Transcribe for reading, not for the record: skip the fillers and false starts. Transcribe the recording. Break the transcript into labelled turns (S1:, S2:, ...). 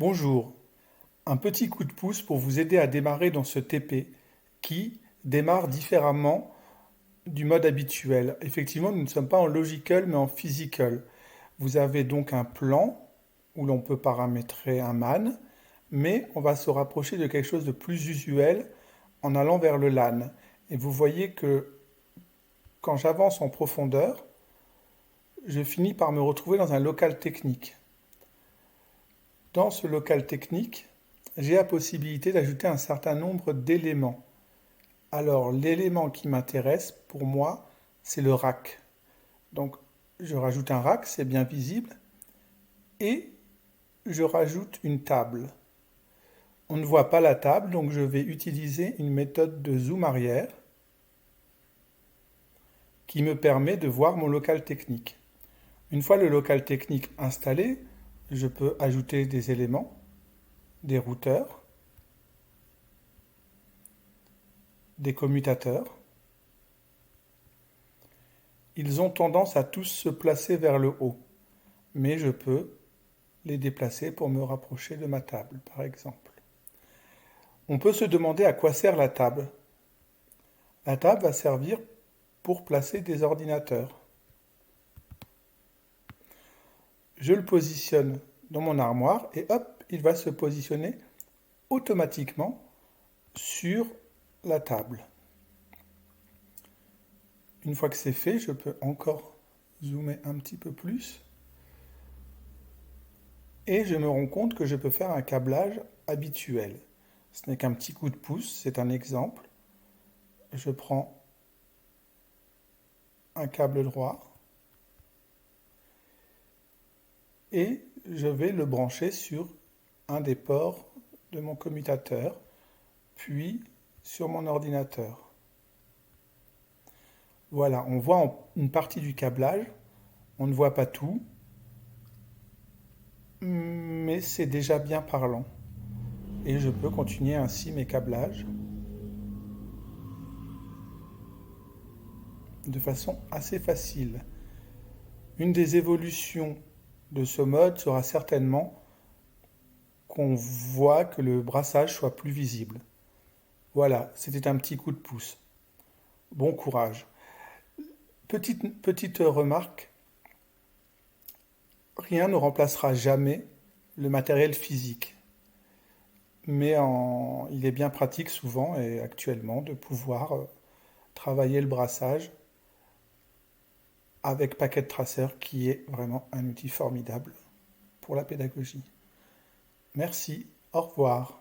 S1: Bonjour, un petit coup de pouce pour vous aider à démarrer dans ce TP qui démarre différemment du mode habituel. Effectivement, nous ne sommes pas en logical mais en physical. Vous avez donc un plan où l'on peut paramétrer un man, mais on va se rapprocher de quelque chose de plus usuel en allant vers le LAN. Et vous voyez que quand j'avance en profondeur, je finis par me retrouver dans un local technique. Dans ce local technique, j'ai la possibilité d'ajouter un certain nombre d'éléments. Alors, l'élément qui m'intéresse pour moi, c'est le rack. Donc, je rajoute un rack, c'est bien visible, et je rajoute une table. On ne voit pas la table, donc je vais utiliser une méthode de zoom arrière qui me permet de voir mon local technique. Une fois le local technique installé, je peux ajouter des éléments, des routeurs, des commutateurs. Ils ont tendance à tous se placer vers le haut, mais je peux les déplacer pour me rapprocher de ma table, par exemple. On peut se demander à quoi sert la table. La table va servir pour placer des ordinateurs. Je le positionne dans mon armoire et hop, il va se positionner automatiquement sur la table. Une fois que c'est fait, je peux encore zoomer un petit peu plus. Et je me rends compte que je peux faire un câblage habituel. Ce n'est qu'un petit coup de pouce, c'est un exemple. Je prends un câble droit et je vais le brancher sur un des ports de mon commutateur, puis sur mon ordinateur. Voilà, on voit une partie du câblage, on ne voit pas tout, mais c'est déjà bien parlant. Et je peux continuer ainsi mes câblages de façon assez facile. Une des évolutions de ce mode sera certainement qu'on voit que le brassage soit plus visible. Voilà, c'était un petit coup de pouce. Bon courage. Petite remarque, rien ne remplacera jamais le matériel physique. Mais il est bien pratique souvent et actuellement de pouvoir travailler le brassage avec Packet Tracer qui est vraiment un outil formidable pour la pédagogie. Merci, au revoir.